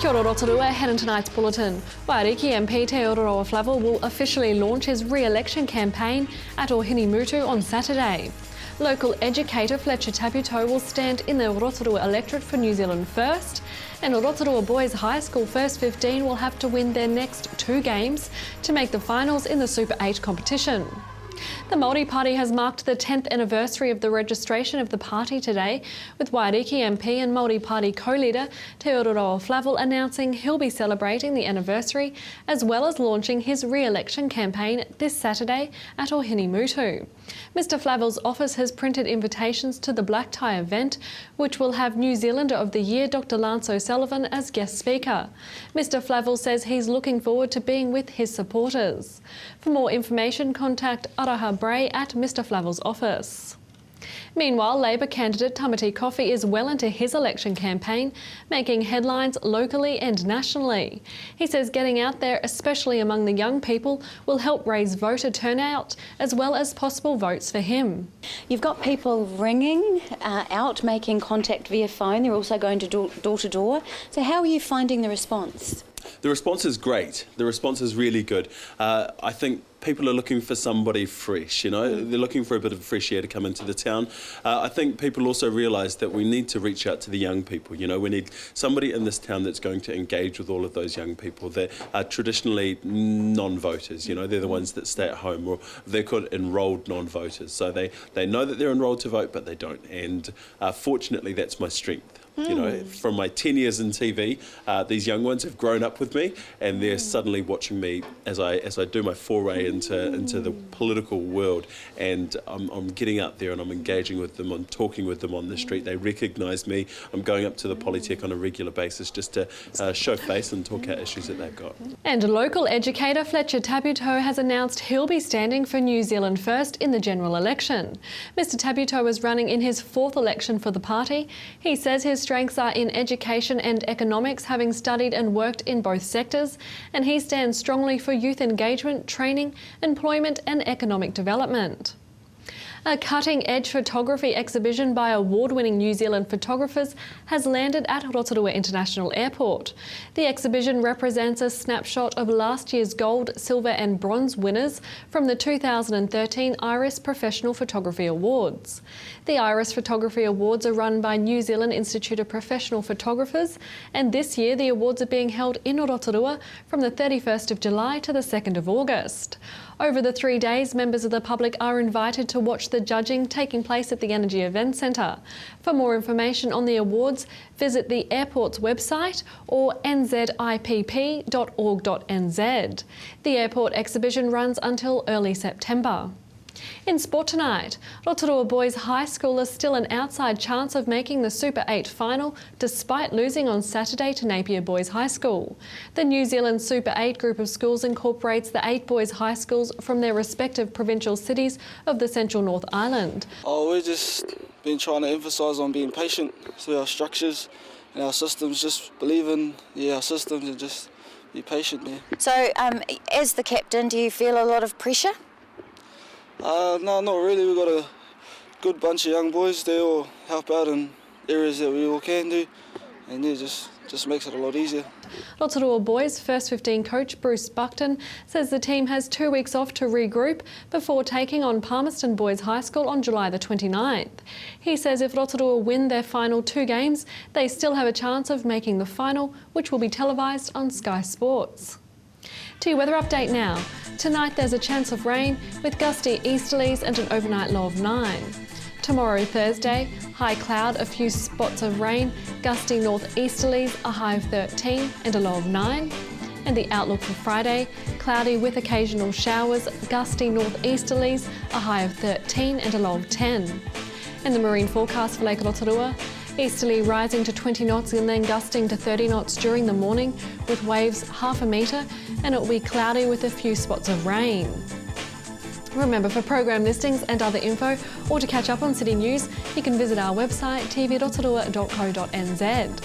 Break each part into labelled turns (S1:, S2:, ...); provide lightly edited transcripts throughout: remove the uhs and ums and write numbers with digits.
S1: Kia ora Rotorua, ahead in tonight's bulletin. Waiariki MP Te Rotorua Flavel will officially launch his re-election campaign at Mutu on Saturday. Local educator Fletcher Taputo will stand in the Rotorua electorate for New Zealand First, and Rotorua Boys High School First 15 will have to win their next 2 games to make the finals in the Super 8 competition. The Māori Party has marked the 10th anniversary of the registration of the party today, with Waiariki MP and Māori Party co-leader Te Rotorua Flavel announcing he'll be celebrating the anniversary as well as launching his re-election campaign this Saturday at Mutu. Mr Flavel's office has printed invitations to the black tie event, which will have New Zealander of the Year Dr Lance O'Sullivan as guest speaker. Mr Flavel says he's looking forward to being with his supporters. For more information, contact Araha Bray at Mr Flavel's office. Meanwhile, Labor candidate Tamati Coffey is well into his election campaign, making headlines locally and nationally. He says getting out there, especially among the young people, will help raise voter turnout as well as possible votes for him.
S2: You've got people ringing out, making contact via phone. They're also going to door to door. So how are you finding the response?
S3: The response is great. The response is really good. I think people are looking for somebody fresh, you know. They're looking for a bit of fresh air to come into the town. I think people also realise that we need to reach out to the young people, you know. We need somebody in this town that's going to engage with all of those young people that are traditionally non-voters, you know. They're the ones that stay at home, or they're called enrolled non-voters. So they know that they're enrolled to vote, but they don't. And fortunately, that's my strength. You know, from my 10 years in TV, these young ones have grown up with me, and they're suddenly watching me as I do my foray into the political world. And I'm getting out there and I'm engaging with them, I'm talking with them on the street. They recognise me. I'm going up to the Polytech on a regular basis just to show face and talk out issues that they've got.
S1: And local educator Fletcher Taputo has announced he'll be standing for New Zealand First in the general election. Mr Taputo is running in his 4th election for the party. He says his strengths are in education and economics, having studied and worked in both sectors, and he stands strongly for youth engagement, training, employment and economic development. A cutting-edge photography exhibition by award-winning New Zealand photographers has landed at Rotorua International Airport. The exhibition represents a snapshot of last year's gold, silver and bronze winners from the 2013 Iris Professional Photography Awards. The Iris Photography Awards are run by New Zealand Institute of Professional Photographers, and this year the awards are being held in Rotorua from the 31st of July to the 2nd of August. Over the 3 days, members of the public are invited to watch the judging taking place at the Energy Event Centre. For more information on the awards, visit the airport's website or nzipp.org.nz. The airport exhibition runs until early September. In sport tonight, Rotorua Boys High School is still an outside chance of making the Super 8 final despite losing on Saturday to Napier Boys High School. The New Zealand Super 8 group of schools incorporates the 8 boys high schools from their respective provincial cities of the Central North Island.
S4: We've just been trying to emphasise on being patient through our structures and our systems, just believe in our systems and just be patient there.
S2: So as the captain, do you feel a lot of pressure?
S4: No, not really. We've got a good bunch of young boys. They all help out in areas that we all can do, and it just makes it a lot easier.
S1: Rotorua Boys First 15 coach Bruce Buckton says the team has 2 weeks off to regroup before taking on Palmerston Boys High School on July the 29th. He says if Rotorua win their final 2 games, they still have a chance of making the final, which will be televised on Sky Sports. To your weather update now. Tonight there's a chance of rain with gusty easterlies and an overnight low of 9. Tomorrow Thursday, high cloud, a few spots of rain, gusty northeasterlies, a high of 13 and a low of 9. And the outlook for Friday, cloudy with occasional showers, gusty northeasterlies, a high of 13 and a low of 10. And the marine forecast for Lake Rotorua, easterly rising to 20 knots and then gusting to 30 knots during the morning with waves half a metre, and it will be cloudy with a few spots of rain. Remember, for program listings and other info or to catch up on City News, you can visit our website tvrotorua.co.nz.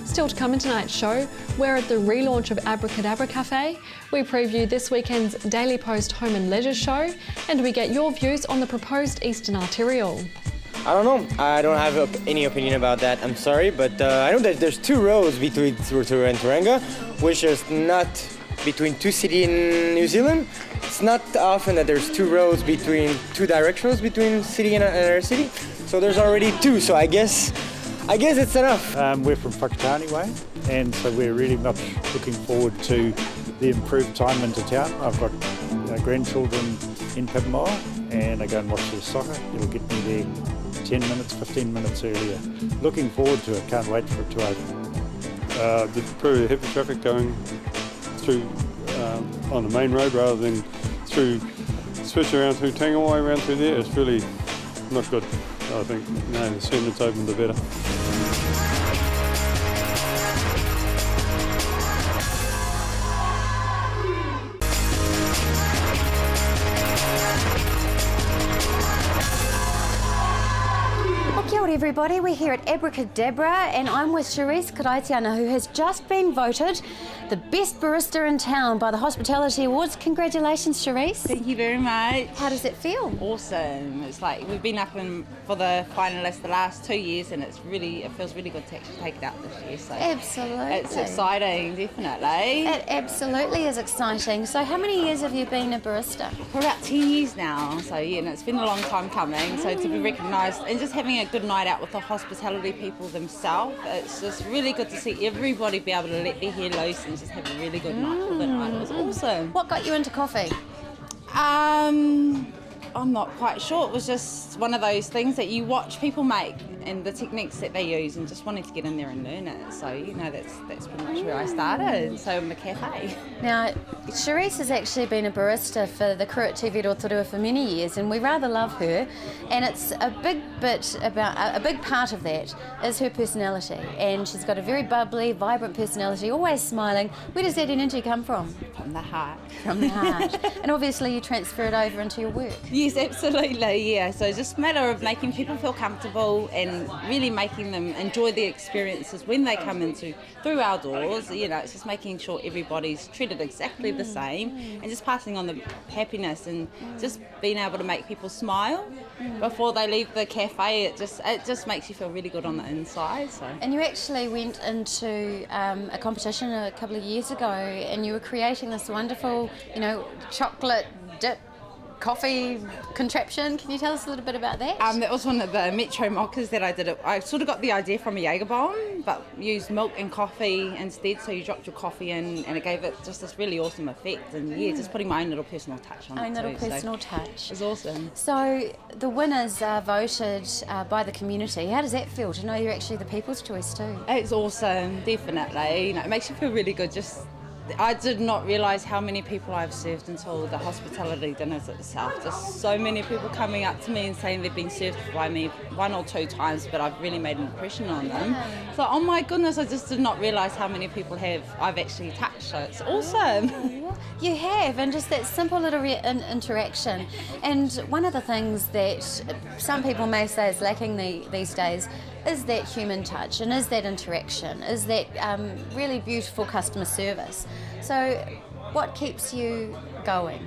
S1: Still to come in tonight's show, we're at the relaunch of Abracadabra Cafe, we preview this weekend's Daily Post Home and Leisure show, and we get your views on the proposed Eastern Arterial.
S5: I don't know. I don't have any opinion about that. I'm sorry, but I know that there's 2 roads between Rotorua and Tauranga, which is not between 2 cities in New Zealand. It's not often that there's 2 roads between 2 directions between city and another city. So there's already 2. So I guess it's enough.
S6: We're from Whakatane way, and so we're really much looking forward to the improved time into town. I've got grandchildren in Papamoa, and I go and watch their soccer. It'll get me there 10 minutes, 15 minutes earlier. Looking forward to it, can't wait for it to open.
S7: The pretty heavy traffic going through on the main road rather than through, especially around through Tangawai, around through there, it's really not good. I think, the sooner it's open, the better.
S2: Kia ora everybody, we're here at Abracadabra and I'm with Charisse Karaitiana, who has just been voted the best barista in town by the Hospitality Awards. Congratulations, Charisse.
S8: Thank you very much.
S2: How does it feel?
S8: Awesome. It's like we've been up for the finalists the last 2 years and it feels really good to actually take it out this year. So
S2: Absolutely.
S8: it's exciting, definitely.
S2: It absolutely is exciting. So how many years have you been a barista?
S8: For about 10 years now, so yeah, and it's been a long time coming. So to be recognised and just having a good night out with the hospitality people themselves, it's just really good to see everybody be able to let their hair loose and just have a really good night for the night. It was awesome.
S2: What got you into coffee?
S8: I'm not quite sure. It was just one of those things that you watch people make and the techniques that they use and just wanted to get in there and learn it. So, that's pretty much where I started. So in the cafe.
S2: Now, Charisse has actually been a barista for the crew at TV Rotorua for many years and we rather love her, and it's a big part of that is her personality, and she's got a very bubbly, vibrant personality, always smiling. Where does that energy come from?
S8: From the heart.
S2: From the heart. And obviously you transfer it over into your work.
S8: Yes, absolutely, yeah. So it's just a matter of making people feel comfortable and really making them enjoy the experiences when they come through our doors. It's just making sure everybody's treated exactly the same and just passing on the happiness and just being able to make people smile before they leave the cafe. It just makes you feel really good on the inside. So.
S2: And you actually went into a competition a couple of years ago and you were creating this wonderful, chocolate dip coffee contraption. Can you tell us a little bit about that?
S8: That was one of the Metro mochas that I did. I sort of got the idea from a Jaeger bomb, but used milk and coffee instead. So you dropped your coffee in, and it gave it just this really awesome effect. And just putting my own little personal touch on it too.
S2: Personal touch.
S8: It was awesome.
S2: So the winners are voted by the community. How does that feel to know you're actually the people's choice too?
S8: It's awesome, definitely. It makes you feel really good. I did not realise how many people I've served until the hospitality dinners itself. Just so many people coming up to me and saying they've been served by me 1 or 2 times, but I've really made an impression on them. So, oh my goodness, I just did not realise how many people I've actually touched. So it's awesome.
S2: You have, and just that simple little interaction. And one of the things that some people may say is lacking these days is that human touch, and is that interaction, is that really beautiful customer service. So what keeps you going?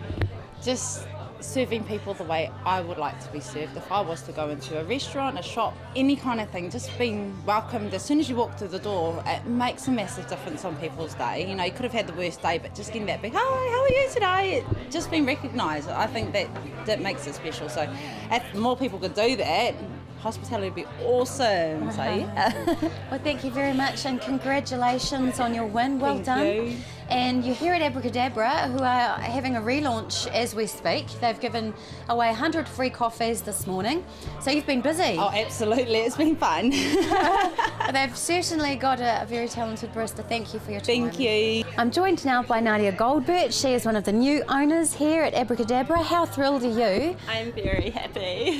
S8: Just serving people the way I would like to be served. If I was to go into a restaurant, a shop, any kind of thing, just being welcomed as soon as you walk through the door, it makes a massive difference on people's day. You could have had the worst day, but just getting that big, hi, how are you today? Just being recognised, I think that makes it special. So if more people could do that, hospitality would be awesome. So yeah.
S2: Well, thank you very much and congratulations on your win. Well done.
S8: Thank you.
S2: And you're here at Abracadabra, who are having a relaunch as we speak. They've given away 100 free coffees this morning. So you've been busy.
S8: Oh, absolutely. It's been fun.
S2: They've certainly got a very talented barista. Thank you for your time.
S8: Thank you.
S2: I'm joined now by Nadia Goldbert. She is one of the new owners here at Abracadabra. How thrilled are you?
S9: I'm very happy.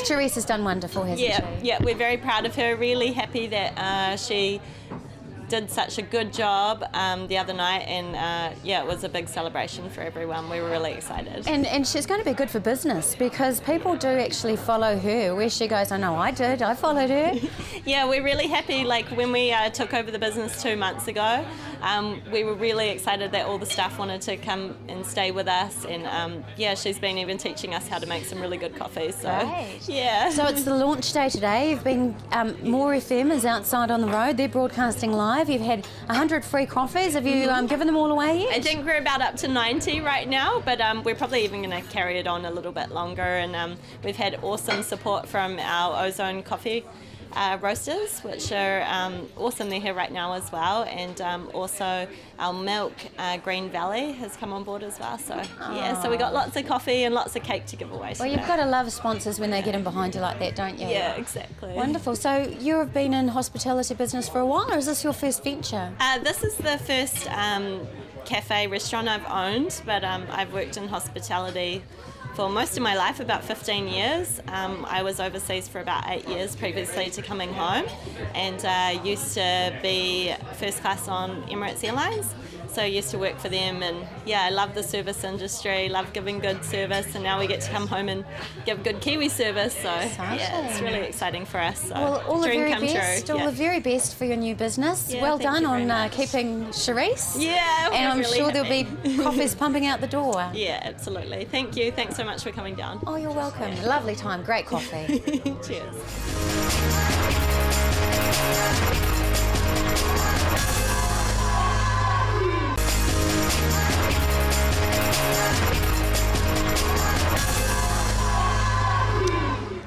S2: Charisse has done wonderful, hasn't she?
S9: Yeah, we're very proud of her. Really happy that she did such a good job the other night, and it was a big celebration for everyone. We were really excited.
S2: And she's going to be good for business because people do actually follow her. Where she goes, I know I did, I followed her.
S9: Yeah, we're really happy. Like when we took over the business 2 months ago, we were really excited that all the staff wanted to come and stay with us, and she's been even teaching us how to make some really good coffee. So
S2: Right.
S9: yeah.
S2: So it's the launch day today. You've been, More FM is outside on the road. They're broadcasting live. You've had 100 free coffees. Have you given them all away yet?
S9: I think we're about up to 90 right now, but we're probably even going to carry it on a little bit longer. And we've had awesome support from our Ozone coffee roasters, which are awesome. They're here right now as well, and also our milk, Green Valley, has come on board as well. So yeah, so we got lots of coffee and lots of cake to give away.
S2: Well, you've got to love sponsors when they get in behind you like that, don't you?
S9: Yeah, exactly.
S2: Wonderful. So you have been in hospitality business for a while, or is this your first venture?
S9: This is the first cafe restaurant I've owned, but I've worked in hospitality for most of my life, about 15 years. I was overseas for about 8 years previously to coming home, and used to be first class on Emirates Airlines. So I used to work for them, and yeah, I love the service industry, love giving good service, and now we get to come home and give good Kiwi service. So yeah, it's really exciting for us. So
S2: Well, all the
S9: dream
S2: very
S9: come
S2: best.
S9: true.
S2: All the very best for your new business.
S9: Yeah,
S2: well
S9: thank
S2: done
S9: you very
S2: on
S9: much.
S2: keeping Charisse.
S9: Yeah,
S2: And I'm
S9: we're really
S2: sure there'll
S9: happy.
S2: be coffees pumping out the door.
S9: Yeah, absolutely. Thank you. Thanks so much for coming down.
S2: Oh, you're welcome. Lovely time. Great coffee.
S9: Cheers.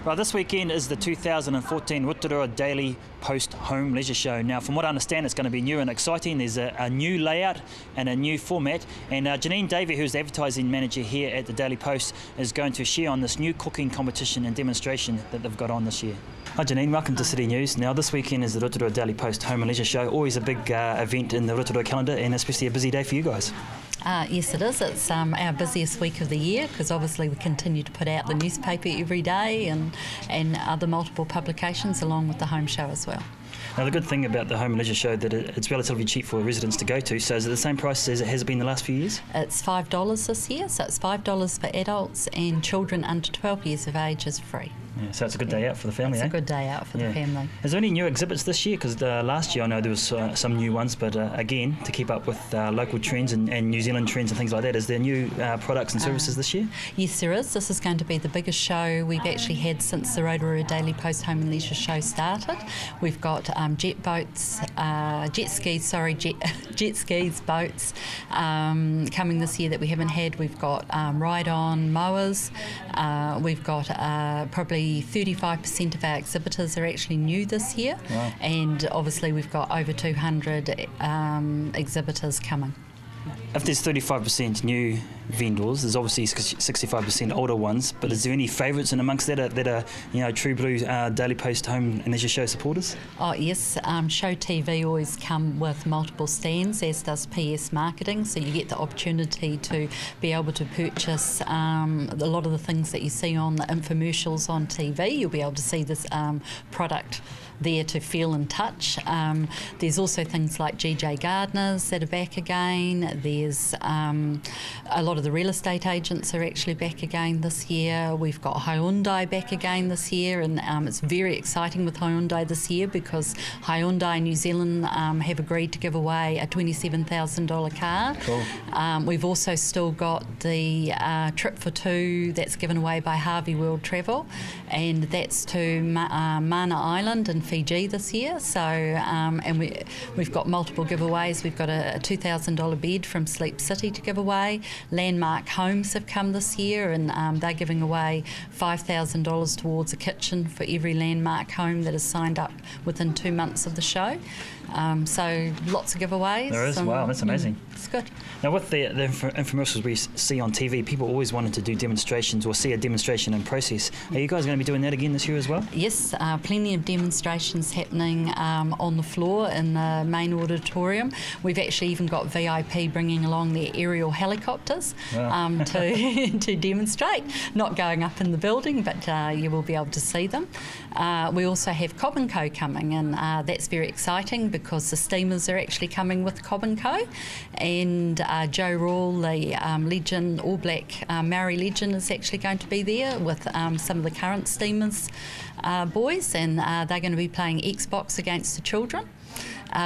S10: Well, this weekend is the 2014 Rotorua Daily Post Home Leisure Show. Now, from what I understand, it's going to be new and exciting. There's a new layout and a new format. And Janine Davey, who's the advertising manager here at the Daily Post, is going to share on this new cooking competition and demonstration that they've got on this year. Hi Janine, welcome to City News. Now, this weekend is the Rotorua Daily Post Home and Leisure Show. Always a big event in the Rotorua calendar, and especially a busy day for you guys.
S11: Yes, it is. It's our busiest week of the year because obviously we continue to put out the newspaper every day and other multiple publications along with the home show as well.
S10: Now, the good thing about the Home and Leisure Show that it's relatively cheap for residents to go to. So is it the same price as it has been the last few years?
S11: It's $5 this year, so it's $5 for adults, and children under 12 years of age is free.
S10: Yeah, so it's a good day out for the family,
S11: It's a good day out for the family.
S10: Is there any new exhibits this year? Because last year I know there was some new ones, but again, to keep up with local trends and New Zealand trends and things like that, is there new products and services this year?
S11: Yes, there is. This is going to be the biggest show we've actually had since the Rotorua Daily Post Home and Leisure Show started. We've got jet skis, boats coming this year that we haven't had. We've got ride-on mowers. We've got probably 35% of our exhibitors are actually new this year.
S10: Wow.
S11: And obviously we've got over 200 exhibitors coming.
S10: If there's 35% new vendors, there's obviously 65% older ones, but is there any favourites in amongst that are true blue Daily Post Home and Leisure Show supporters?
S11: Oh yes, Show TV always come with multiple stands, as does PS Marketing, so you get the opportunity to be able to purchase a lot of the things that you see on the infomercials on TV. You'll be able to see this product there to feel and touch. There's also things like GJ Gardeners that are back again. There's a lot of the real estate agents are actually back again this year. We've got Hyundai back again this year, and it's very exciting with Hyundai this year because Hyundai New Zealand have agreed to give away a $27,000 car.
S10: Cool.
S11: We've also still got the trip for two that's given away by Harvey World Travel, and that's to Mana Island in Fiji this year. So, and we've got multiple giveaways. We've got a $2,000 bed from Sleep City to give away. Landmark Homes have come this year, and they're giving away $5,000 towards a kitchen for every Landmark home that is signed up within 2 months of the show. So lots of giveaways.
S10: There is. Wow, that's amazing.
S11: It's good.
S10: Now, with the infomercials we see on TV, people always wanted to do demonstrations or see a demonstration in process. Are you guys going to be doing that again this year as well?
S11: Yes, plenty of demonstrations happening on the floor in the main auditorium. We've actually even got VIP bringing along their aerial helicopters to demonstrate. Not going up in the building, but you will be able to see them. We also have Cobb & Co coming, and that's very exciting because the steamers are actually coming with Cobb & Co. And Joe Rawle, the legend, All Black Maori legend, is actually going to be there with some of the current steamers boys, and they're going to be playing Xbox against the children.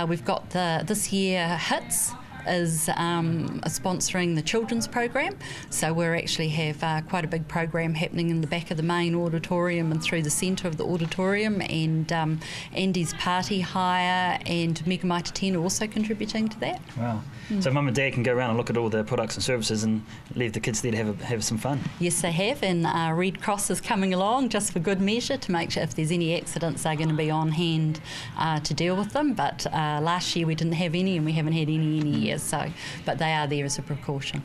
S11: We've got this year HITS is sponsoring the children's program, so we actually have quite a big program happening in the back of the main auditorium and through the centre of the auditorium, and Andy's Party Hire and Mega Mitre 10 are also contributing to that.
S10: Wow. So Mum and Dad can go around and look at all the products and services and leave the kids there to have some fun.
S11: Yes, they have, and Red Cross is coming along just for good measure to make sure if there's any accidents they're going to be on hand to deal with them. But last year we didn't have any, and we haven't had any years, so but they are there as a precaution.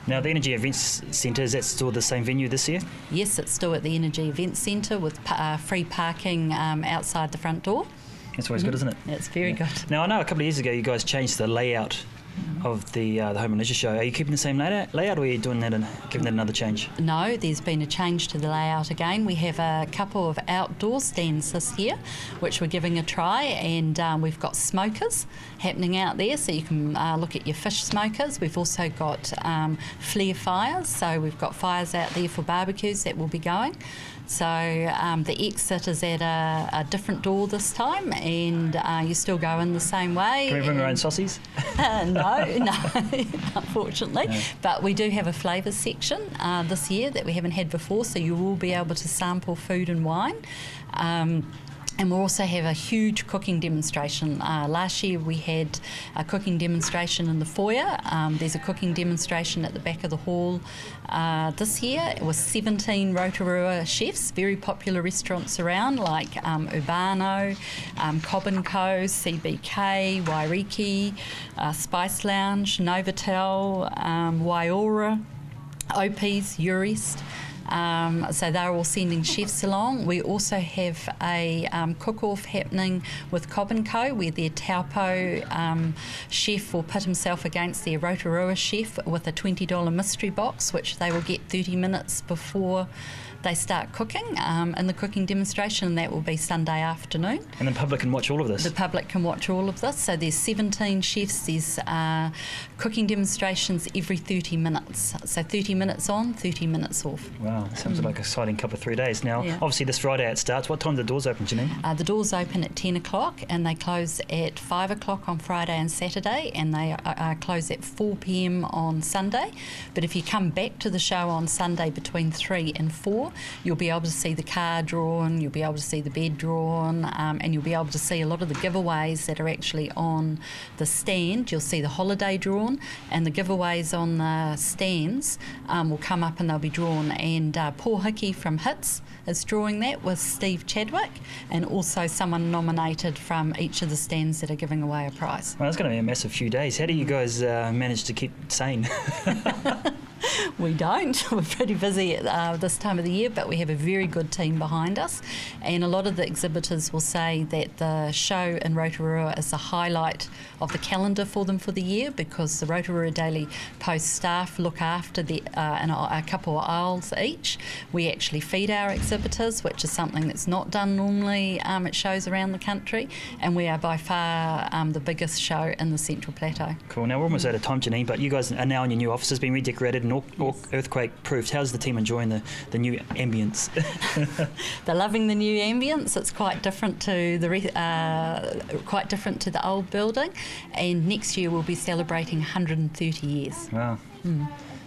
S10: Now, the Energy Events Centre, is that still the same venue this year?
S11: Yes, it's still at the Energy Events Centre with free parking outside the front door.
S10: That's always good, isn't it?
S11: It's very good.
S10: Now, I know a couple of years ago you guys changed the layout of the Home and Leisure Show. Are you keeping the same layout, or are you doing that and giving that another change?
S11: No, there's been a change to the layout again. We have a couple of outdoor stands this year, which we're giving a try, and we've got smokers happening out there, so you can look at your fish smokers. We've also got flare fires, so we've got fires out there for barbecues that will be going. So the exit is at a different door this time, and you still go in the same way.
S10: Can we bring our own saucies?
S11: No, unfortunately.
S10: No.
S11: But we do have a flavours section this year that we haven't had before, so you will be able to sample food and wine. And we'll also have a huge cooking demonstration. Last year we had a cooking demonstration in the foyer. There's a cooking demonstration at the back of the hall this year. It was 17 Rotorua chefs, very popular restaurants around like Urbano, Cobb & Co, CBK, Wairiki, Spice Lounge, Novotel, Waiora, Opie's, Urist. So they're all sending chefs along. We also have a cook-off happening with Cobb & Co, where their Taupo chef will pit himself against their Rotorua chef with a $20 mystery box, which they will get 30 minutes before they start cooking in the cooking demonstration, and that will be Sunday afternoon.
S10: And the public can watch all of this?
S11: The public can watch all of this. So there's 17 chefs, there's cooking demonstrations every 30 minutes. So 30 minutes on, 30 minutes off.
S10: Wow, sounds like an exciting couple of 3 days. Now, obviously this Friday it starts. What time do the doors open, Janine?
S11: The doors open at 10 o'clock and they close at 5 o'clock on Friday and Saturday, and they close at 4 p.m. on Sunday. But if you come back to the show on Sunday between 3 and 4, you'll be able to see the car drawn, you'll be able to see the bed drawn, and you'll be able to see a lot of the giveaways that are actually on the stand. You'll see the holiday drawn, and the giveaways on the stands will come up and they'll be drawn. And Paul Hickey from HITS is drawing that with Steve Chadwick, and also someone nominated from each of the stands that are giving away a prize.
S10: Well, it's going to be a massive few days. How do you guys manage to keep sane?
S11: We don't. We're pretty busy at this time of the year, but we have a very good team behind us, and a lot of the exhibitors will say that the show in Rotorua is the highlight of the calendar for them for the year, because the Rotorua Daily Post staff look after in a couple of aisles each. We actually feed our exhibitors, which is something that's not done normally at shows around the country, and we are by far the biggest show in the Central Plateau.
S10: Cool. Now we're almost out of time, Janine, but you guys are now in your new offices, being redecorated and all earthquake proofed. How's the team enjoying the new ambience?
S11: They're loving the new ambience. It's quite different to the old building, and next year we'll be celebrating 130 years.
S10: Wow.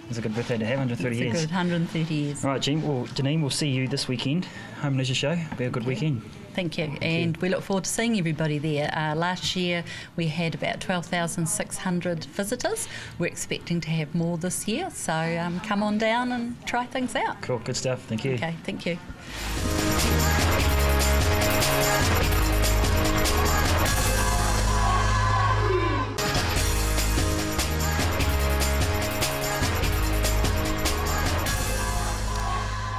S10: It's a good birthday to have, 130 years.
S11: It's a good 130 years.
S10: All right, Janine, we'll see you this weekend. Home and Leisure Show. Be a good weekend.
S11: Thank you, and we look forward to seeing everybody there. Last year we had about 12,600 visitors. We're expecting to have more this year, so come on down and try things out.
S10: Cool, good stuff. Thank you.
S11: Okay, thank you.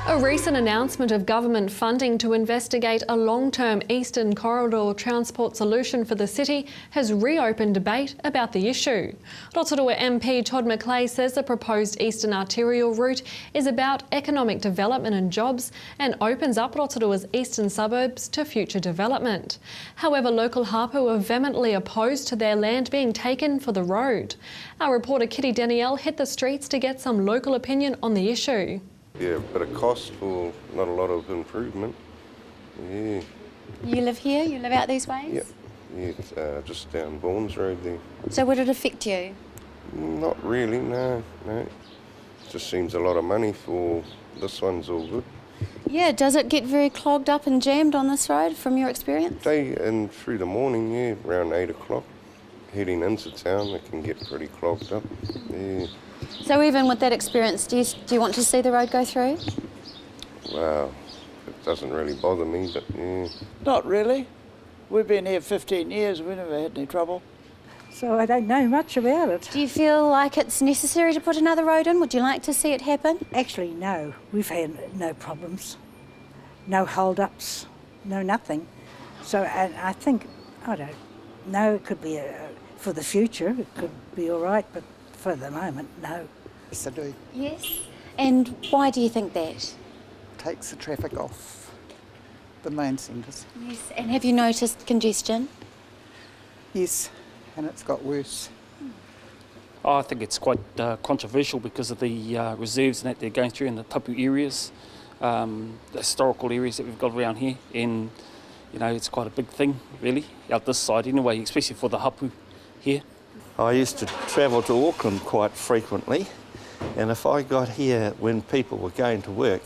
S1: A recent announcement of government funding to investigate a long-term Eastern Corridor transport solution for the city has reopened debate about the issue. Rotorua MP Todd McClay says the proposed Eastern Arterial route is about economic development and jobs and opens up Rotorua's eastern suburbs to future development. However, local hapu are vehemently opposed to their land being taken for the road. Our reporter Kitty Danielle hit the streets to get some local opinion on the issue.
S12: Yeah, but a cost for not a lot of improvement. Yeah.
S2: You live here? You live out these ways?
S12: Yep. Yeah, just down Vaughan's Road there.
S2: So would it affect you?
S12: Not really, no. Just seems a lot of money for this one's all good.
S2: Yeah, does it get very clogged up and jammed on this road from your experience?
S12: Day and through the morning, yeah, around 8 o'clock. Heading into town, it can get pretty clogged up. Yeah.
S2: So even with that experience, do you want to see the road go through?
S12: Well, it doesn't really bother me, but yeah.
S13: Not really. We've been here 15 years, we never had any trouble.
S14: So I don't know much about it.
S2: Do you feel like it's necessary to put another road in? Would you like to see it happen?
S14: Actually, no. We've had no problems, no hold-ups, no nothing. So I think, I don't know, it could be, for the future, it could be all right, but for the moment, no.
S15: Yes, I do.
S2: Yes. And why do you think that?
S15: Takes the traffic off the main centres.
S2: Yes. And have you noticed congestion?
S15: Yes, and it's got worse.
S16: I think it's quite controversial because of the reserves that they're going through in the tapu areas, the historical areas that we've got around here, and you know it's quite a big thing really out this side anyway, especially for the hapu here.
S17: I used to travel to Auckland quite frequently, and if I got here when people were going to work,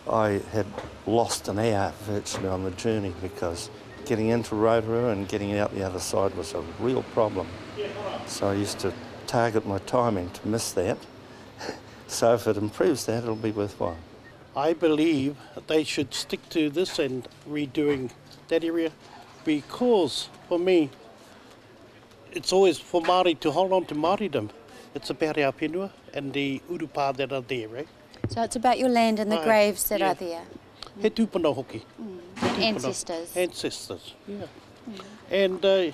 S17: I had lost an hour virtually on the journey because getting into Rotorua and getting out the other side was a real problem. So I used to target my timing to miss that. So if it improves that, it'll be worthwhile.
S18: I believe they should stick to this and redoing that area because, for me, it's always for Māori to hold on to Māoridom. It's about our whenua and the urupa that are there, right?
S2: So it's about your land and the graves that are there.
S18: He tūpuna hoki.
S2: Ancestors.
S18: Ancestors, yeah. And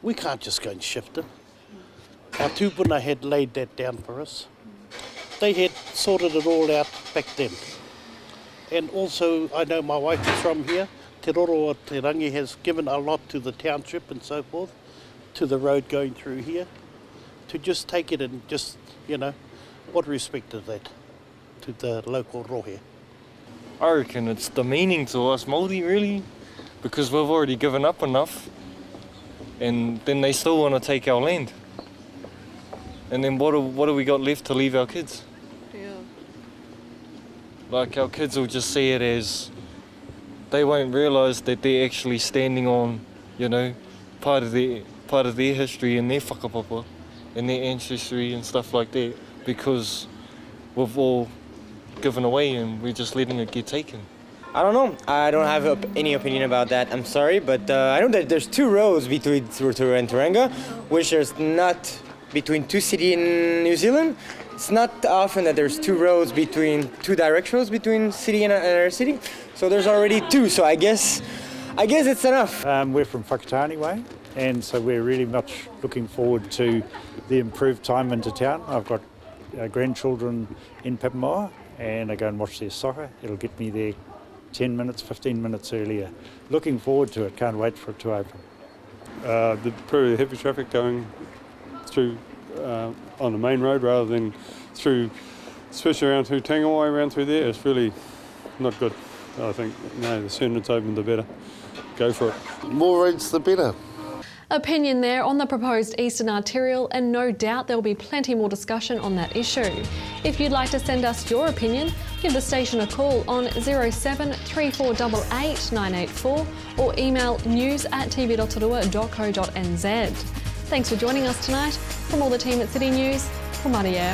S18: we can't just go and shift it. Our tūpuna had laid that down for us. They had sorted it all out back then. And also, I know my wife is from here. Te Rotorua, Te Rangi has given a lot to the township and so forth, to the road going through here, to just take it and just, you know, what respect is that to the local rohe?
S19: I reckon it's demeaning to us Māori really, because we've already given up enough and then they still want to take our land. And then what do we got left to leave our kids? Yeah. Like our kids will just see it as, they won't realise that they're actually standing on, you know, part of their history and their whakapapa and their ancestry and stuff like that, because we've all given away and we're just letting it get taken.
S5: I don't know. I don't have any opinion about that. I'm sorry, but I know that there's two roads between Rotorua and Tauranga, which is not between two cities in New Zealand. It's not often that there's two direct roads between city and another city. So there's already two. So I guess it's enough.
S6: We're from Whakatane way, and so we're really much looking forward to the improved time into town. I've got grandchildren in Papamoa, and I go and watch their soccer. It'll get me there 10 minutes, 15 minutes earlier. Looking forward to it, can't wait for it to open.
S7: The pretty heavy traffic going through on the main road rather than through, especially around through Tangawai, around through there, it's really not good. I think, no, the sooner it's open, the better. Go for it.
S12: More roads, the better.
S1: Opinion there on the proposed Eastern Arterial, and no doubt there will be plenty more discussion on that issue. If you'd like to send us your opinion, give the station a call on 07 3488 984 or email news@tv.rotorua.co.nz. Thanks for joining us tonight. From all the team at City News, from Maria.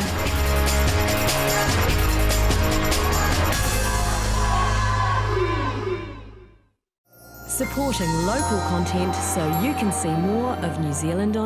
S20: Supporting local content so you can see more of New Zealand on